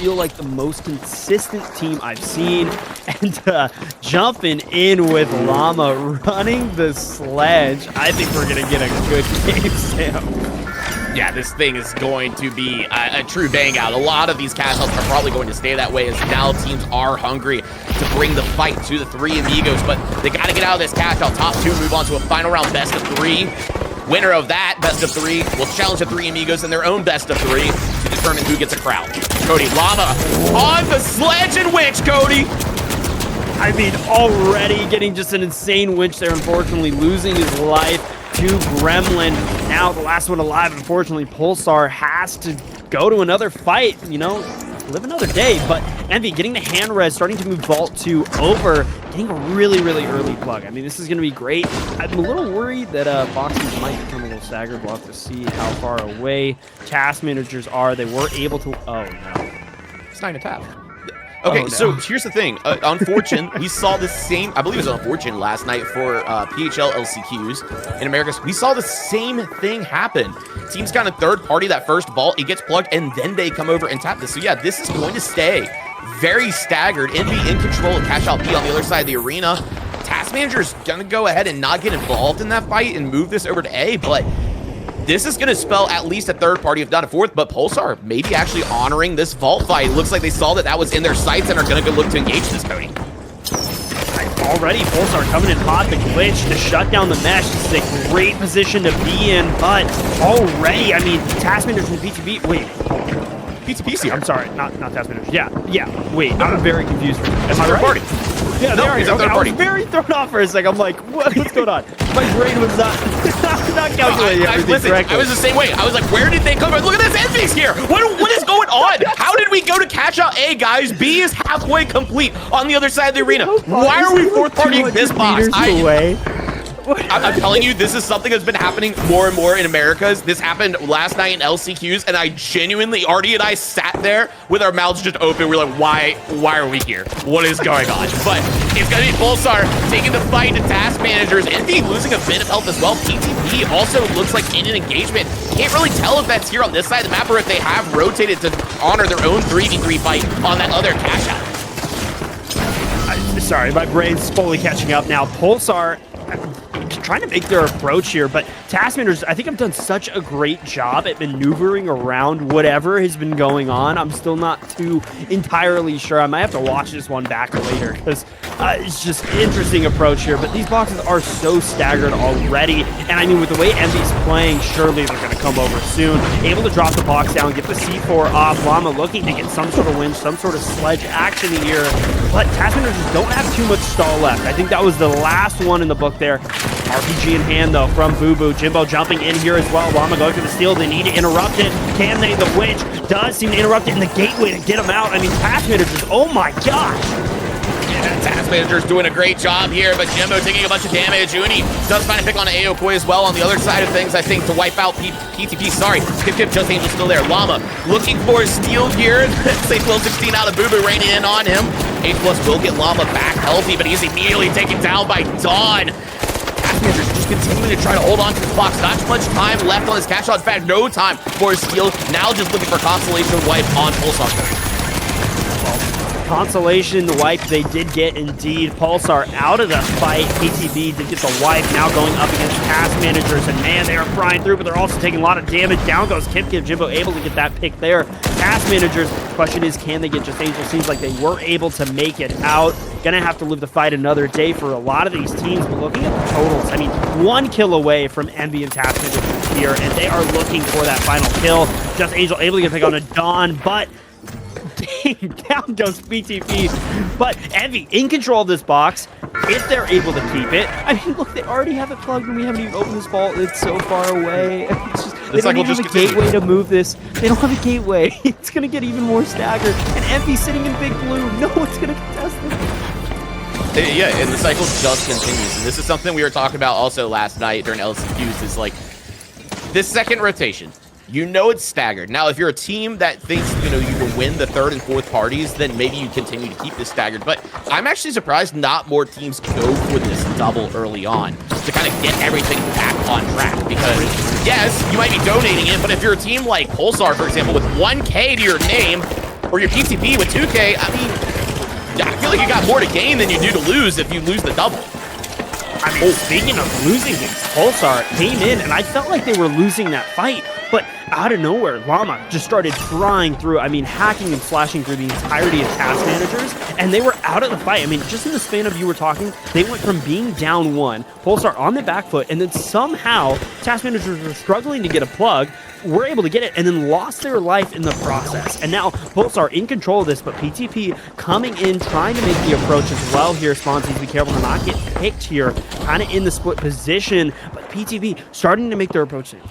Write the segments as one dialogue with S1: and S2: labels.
S1: feel like the most consistent team I've seen. And jumping in with Llama, running the sledge. I think we're going to get a good game, Sam.
S2: Yeah, this thing is going to be a true bang out. A lot of these Cashouts are probably going to stay that way as now teams are hungry to bring the fight to the three amigos, but they got to get out of this Cashout. Top two move on to a final round best of three. Winner of that best of three will challenge the three amigos in their own best of three to determine who gets a crown. Cody, Llama on the sledge and winch, Cody.
S1: I mean, already getting just an insane winch there, unfortunately losing his life to Gremlin. Now the last one alive, unfortunately, Pulsar has to go to another fight, you know, live another day. But Envy getting the hand res, starting to move Vault 2 over, getting a really, really early plug. I mean, this is going to be great. I'm a little worried that boxes might become a little staggered. We'll have to see how far away task managers are. They were able to, oh no.
S2: It's not even tap. Okay, so here's the thing. On Fortune, we saw the same, I believe it was on Fortune last night for PHL LCQs in Americas. We saw the same thing happen. Teams kind of third party that first vault, it gets plugged, and then they come over and tap this. So yeah, this is going to stay very staggered. Envy in control of Cashout P on the other side of the arena. Task Manager's gonna go ahead and not get involved in that fight and move this over to A, but this is going to spell at least a third party, if not a fourth, but Pulsar maybe actually honoring this vault fight. It looks like they saw that was in their sights and are going to go look to engage this, Cody.
S1: Already, Pulsar coming in hot, the glitch to shut down the mesh. This is a great position to be in, but already, I mean, task managers from PTP, wait.
S2: PTP's here.
S1: I'm sorry, not task managers. Yeah, wait, I'm very confused.
S2: As a third party.
S1: Yeah,
S2: no, he's a third party.
S1: I was very thrown off for a second. I'm like, what's going on? My brain was not calculating everything correctly.
S2: I was the same way. I was like, where did they come from? Look at this, Envy's here. What is going on? How did we go to Cashout A, guys? B is halfway complete on the other side of the arena. Why are we fourth partying this box? I'm telling you, this is something that's been happening more and more in Americas. This happened last night in LCQs, and I genuinely, Artie and I sat there with our mouths just open. We're like, why are we here? What is going on? But it's going to be Pulsar taking the fight to task managers. Envy losing a bit of health as well. PTP also looks like in an engagement. Can't really tell if that's here on this side of the map or if they have rotated to honor their own 3v3 fight on that other Cashout.
S1: Sorry, my brain's fully catching up now. Pulsar trying to make their approach here, but task managers, I think I've done such a great job at maneuvering around whatever has been going on. I'm still not too entirely sure. I might have to watch this one back later because it's just an interesting approach here, but these boxes are so staggered already, and I mean, with the way Envy's playing, surely they're going to come over soon. Able to drop the box down, get the C4 off. Llama looking to get some sort of winch, some sort of sledge action here, but task managers don't have too much stall left. I think that was the last one in the book there. RPG in hand, though, from Boo Boo. Jimbo jumping in here as well. Llama going for the steal. They need to interrupt it. Can they? The winch does seem to interrupt it in the gateway to get him out. I mean, task managers, oh my gosh.
S2: Yeah, task manager's doing a great job here, but Jimbo taking a bunch of damage. Uni does find a pick on Aokoi as well on the other side of things, I think, to wipe out PTP. Sorry, Kip Just Angel still there. Llama looking for a steal here. Safe Will 16 out of Boo Boo raining in on him. H+ will get Llama back healthy, but he's immediately taken down by Dawn. Managers just continuing to try to hold on to the box. Not too much time left on this Cashout. In fact, no time for a steal. Now just looking for consolation wipe on Pulsar.
S1: Consolation wipe they did get indeed. Pulsar out of the fight. PTB did get the wipe, now going up against task managers, and man, they are frying through, but they're also taking a lot of damage. Down goes Kip Jimbo, able to get that pick there. Task managers, question is, can they get Just Angel? Seems like they were able to make it out. Gonna have to live the fight another day for a lot of these teams, but looking at the totals, I mean, 1 kill away from Envy and task managers here, and they are looking for that final kill. Just Angel able to get a pick on a Dawn, but down goes PTP. But Envy in control of this box, if they're able to keep it. I mean, look, they already have it plugged and we haven't even opened this vault. It's so far away. It's just, they don't even have a gateway to move this. They don't have a gateway. It's going to get even more staggered. And Envy sitting in big blue. No one's going to contest this.
S2: Yeah, and the cycle just continues. And this is something we were talking about also last night during LCQs, is like this second rotation. You know it's staggered. Now, if you're a team that thinks, you know, you can win the third and fourth parties, then maybe you continue to keep this staggered. But I'm actually surprised not more teams go for this double early on to kind of get everything back on track. Because, yes, you might be donating it, but if you're a team like Pulsar, for example, with 1K to your name, or your PTP with 2K, I mean, I feel like you got more to gain than you do to lose if you lose the double.
S1: I mean, speaking of losing things, Pulsar came in, and I felt like they were losing that fight, but out of nowhere, Llama just started frying through, I mean, hacking and slashing through the entirety of task managers, and they were out of the fight. I mean, just in the span of you were talking, they went from being down 1, Pulsar on the back foot, and then somehow task managers were struggling to get a plug, were able to get it, and then lost their life in the process. And now Pulsar in control of this, but PTP coming in, trying to make the approach as well here. Sponsies, be careful to not get picked here, kind of in the split position, but PTP starting to make their approach now.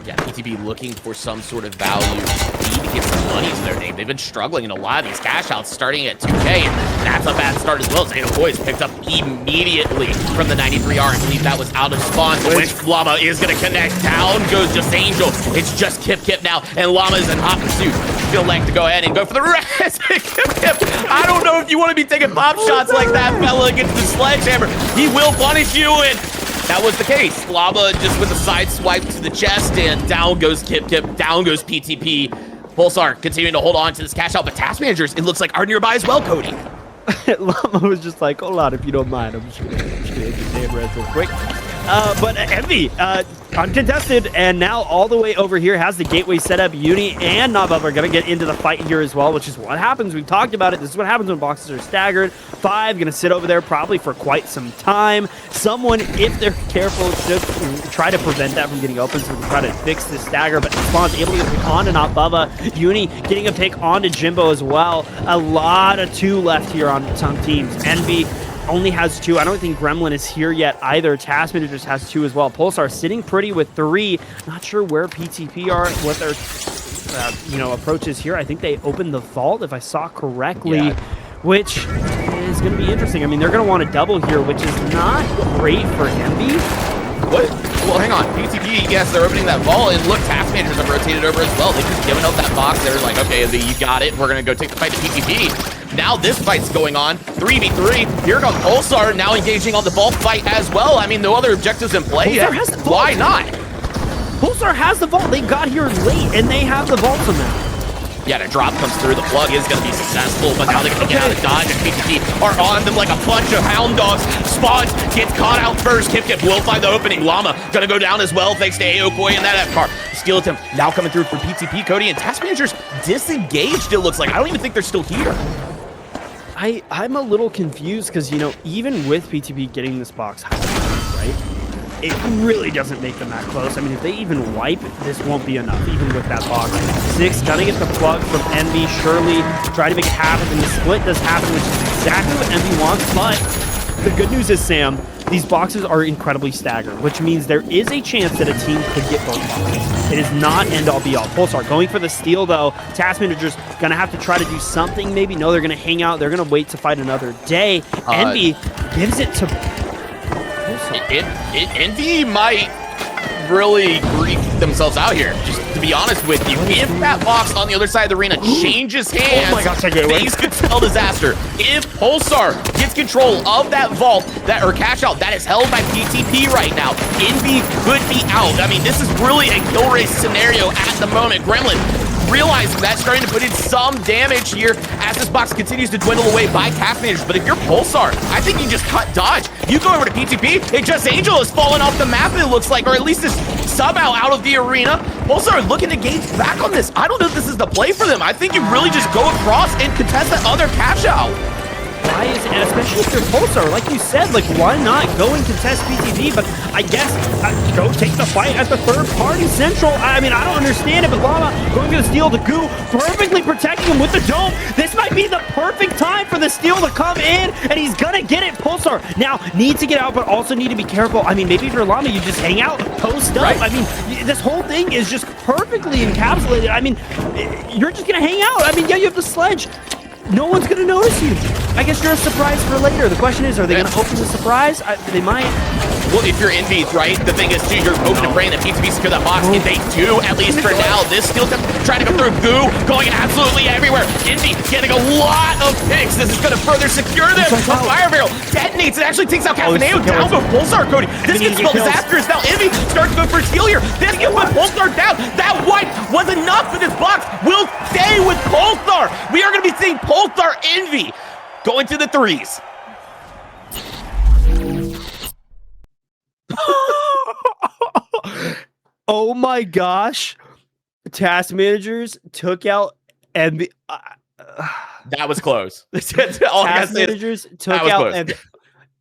S2: Yeah, PTP looking for some sort of value to get some money to their name. They've been struggling in a lot of these cash outs starting at 2K, and that's a bad start as well. Zeno Boys picked up immediately from the 93R. I believe that was out of spawn, which Llama is going to connect. Down goes Just Angel. It's just Kip now, and Llama's in hot pursuit. Feel like to go ahead and go for the rest. Kip. I don't know if you want to be taking pop shots like that, fella, against the sledgehammer. He will punish you, and that was the case. Llama just with a side swipe to the chest, and down goes Kip, down goes PTP. Pulsar continuing to hold on to this cash out, but task managers, it looks like, are nearby as well, Cody.
S1: Llama was just like, hold on, if you don't mind, I'm just gonna hit the damn res real quick. But Envy, uncontested, and now all the way over here has the gateway set up. Uni and Nabub are going to get into the fight here as well, which is what happens. We've talked about it. This is what happens when boxes are staggered. 5 going to sit over there probably for quite some time. Someone, if they're careful, should try to prevent that from getting open, so we can try to fix this stagger. But Spawn's able to get a pick onto Nabubba. Uni getting a pick onto Jimbo as well. A lot of 2 left here on some teams. Envy only has 2. I don't think Gremlin is here yet either. Task Managers has 2 as well. Pulsar sitting pretty with 3. Not sure where PTP are, what their approach is here. I think they opened the vault, if I saw correctly, which is going to be interesting. I mean, they're going to want to double here, which is not great for Envy.
S2: What? Well, hang on. PTP, yes, they're opening that vault, and look, task managers have rotated over as well. They've just given up that box. They're like, okay, you got it. We're going to go take the fight to PTP. Now this fight's going on. 3v3. Here comes Pulsar now engaging on the vault fight as well. I mean, no other objectives in play yet. Why not?
S1: Pulsar has the vault. They got here late, and they have the vault somehow.
S2: Yeah, the drop comes through. The plug is going to be successful, but now they're going to get out of dodge, and PTP are on them like a bunch of hound dogs. Spawns gets caught out first. Kip will find the opening. Llama going to go down as well, thanks to Aokoi and that F-car. Steal attempt now coming through for PTP, Cody, and task managers disengaged, it looks like. I don't even think they're still here.
S1: I'm a little confused because, even with PTP getting this box, right, it really doesn't make them that close. I mean, if they even wipe, this won't be enough, even with that box. 6 gonna get the plug from Envy. Surely try to make it happen, and the split does happen, which is exactly what Envy wants. But the good news is, Sam, these boxes are incredibly staggered, which means there is a chance that a team could get both boxes. It is not end-all be-all. Pulsar going for the steal, though. Task Manager's gonna have to try to do something, maybe. No, they're gonna hang out. They're gonna wait to fight another day. Envy gives it to
S2: Envy might really grief themselves out here, just to be honest with you. If that box on the other side of the arena changes hands,
S1: oh my gosh, things
S2: could spell disaster. If Pulsar gets control of that vault, or cash out, that is held by PTP right now, Envy could be out. I mean, this is really a kill race scenario at the moment. Gremlin realizing that, starting to put in some damage here as this box continues to dwindle away by task managers. But if you're Pulsar, I think you just cut dodge. You go over to PTP, and Just Angel has fallen off the map, it looks like, or at least is somehow out of the arena. Pulsar looking to gauge back on this. I don't know if this is the play for them. I think you really just go across and contest that other cash out.
S1: Why is it, and especially if you're Pulsar, like you said, like, why not go and contest PTP? But I guess go take the fight at the third-party central. I mean, I don't understand it, but Llama going to steal the goo, perfectly protecting him with the dome. This might be the perfect time for the steal to come in, and he's gonna get it. Pulsar now need to get out, but also need to be careful. I mean, maybe if you're Llama, you just hang out, post up. Right. I mean, this whole thing is just perfectly encapsulated. I mean, you're just gonna hang out. I mean, yeah, you have the sledge. no one's gonna notice you. I guess you're a surprise for later. The question is, are they gonna open the surprise? They might.
S2: Well, if you're Envy, right? The thing is, too, you're hoping to pray that PTP secure that box. If they do, at least for now, this still trying to go through Goo, going absolutely everywhere. Envy getting a lot of picks. This is going to further secure them. The fire barrel detonates. It actually takes out Cafaneo. Down goes Pulsar, Cody. This can spell disastrous. Now Envy starts to go for steal here. This can put Pulsar down. That wipe was enough for this box. We'll stay with Pulsar. We are going to be seeing Pulsar Envy going to the threes.
S1: Oh my gosh. Task managers took out Envy.
S2: That was close.
S1: Task managers took out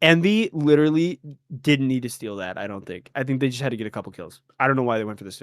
S1: Envy literally didn't need to steal that, I don't think. I think they just had to get a couple kills. I don't know why they went for the steal.